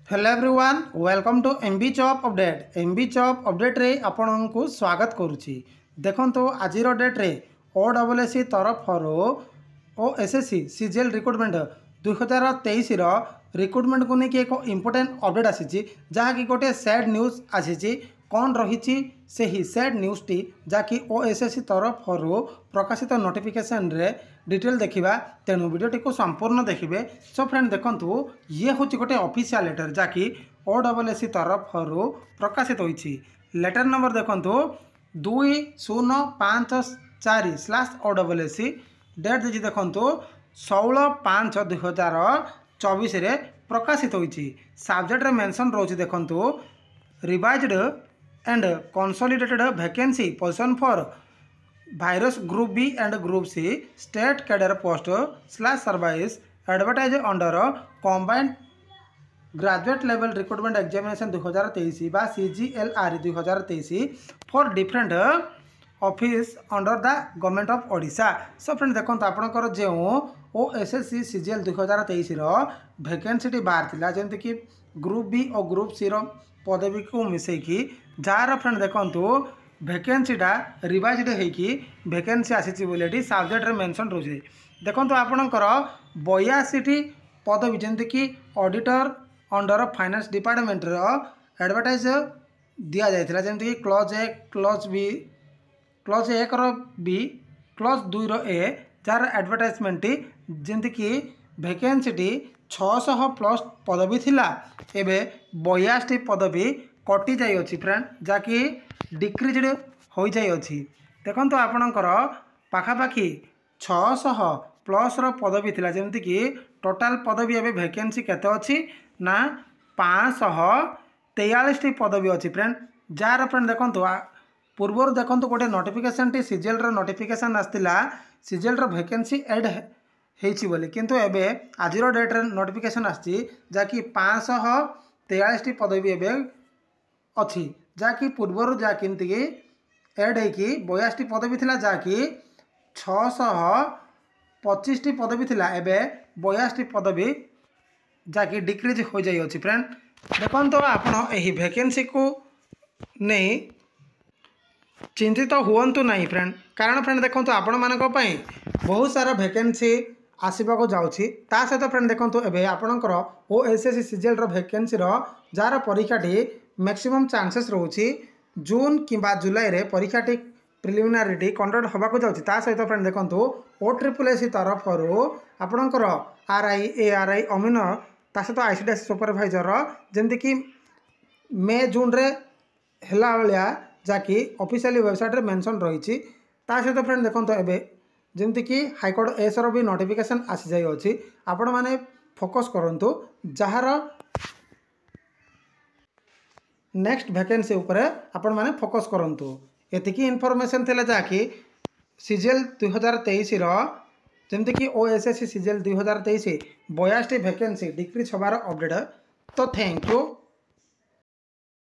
Hello everyone welcome to MB job update. MB job update रे आपन को स्वागत करुच्ची। देखो आज डेट रे ओडब्ल्यूएससी तरफ ओएसएससी सीजीएल रिक्रुटमेंट 2023 रिक्रुटमेंट को लेकिन एक इंपोर्टेंट अपडेट आसी जहाँकि गोटे सैड न्यूज आसी कौन रही से ही सैड न्यूज टी जहाँकि ओएसएससी तरफ प्रकाशित नोटिफिकेशन रे डिटेल देखा तेणु वीडियोटी को संपूर्ण देखिए। सो फ्रेंड देखो ये हूँ गोटे ऑफिशियल लेटर जहाँकि ओडब्ल्यूएससी तरफ प्रकाशित होती। लेटर नंबर देखो 2054/OWSC डेट देखिए देखो 16/5/2024 प्रकाशित होती। सब्जेक्ट मेंशन रोज देखो revised and consolidated vacancy position for various group B and group C state cadre post / service advertise under combined graduate level recruitment examination 2023 बा CGLR 2023 for different office under the government of Odisha. So friend देखो आपंकर जो OSSC CGL 2023 vacancy बाहर जमी कि group B और group C पदवी को मिसेकी जार फ्रेंड देखो वैकेंसीटा रिवाइज्ड होगी वैकेंसी आसी बोली सब्जेक्ट मेंशन रोचे। देखो आपणकर 82 पदवी जमी कि auditor under finance department advertise दि जाता जमी कि क्लॉज 1 बी क्लॉज 2 ए जार एडवर्टाइजमेंट जमी कि वैकेंसी 600+ पदवी थिला एबे 82 पदवी कटि जाइए फ्रेंड जहाँकि डिक्रिज्ड हो जाइए। देखो आपणकर पाखापाखि 600+ पदवी थिला जमी कि टोटाल पदवी एवं वैकेंसी केते अच्छी ना 543 पदवी अच्छी फ्रेंड जार फ्रेंड देखो पूर्वर देखो गोटे नोटिफिकेशन टी सीजीएल नोटिफिकेशन आसला सीजीएल वैकेंसी एड होली किंतु एबे आज डेट रे नोटिफिकेशन आसी जहाँकि 543 पदवी एवं अच्छी जहाँकि पूर्वर जहाँकि एड होगी 82 पदवी थिला जहाँकि 625 पदवी थिला एबे 82 पदवी जहाँकि डिक्रिज हो जाइए। फ्रेंड देखो आपण यही वैकेंसी को नहीं चिंतित हुंतु नहीं फ्रेंड कारण फ्रेंड देखो आपण मानक बहुत सारा वैकेंसी आसवाक जाऊँगी ता सहित फ्रेंड देखो एवं आपणकर ओएसएससी सीजीएल वैकेंसी जार परीक्षाटी मैक्सिमम चांसेस रोचे जून किंबा जुलाई रे परीक्षाटी प्रिलिमिनारी कंडक्ट होगा जाऊँगी ता सहित फ्रेंड देखो OSSC तरफ आपणकर RI ARI अमीन ता सहित ICDS सुपरवाइजर जमती कि मे जून रे हला भाया जहाँकि ऑफिशियली वेबसाइट रे मेंशन रही ता सहित फ्रेंड देखो एवं जमती कि हाईकोर्ट एसर भी नोटिफिकेशन आसी जाइए। आपण मैंने फोकस करंतु जार नेक्स्ट वैकेंसी उपरे आपण मैंने फोकस करंतु। एतिकी इनफॉरमेशन थिला जहाँकि सीजीएल 2023 जमती कि ओएसएससी सीजीएल 2023 82 वैकेंसी डिक्रीज होबार अपडेट। तो थैंक यू।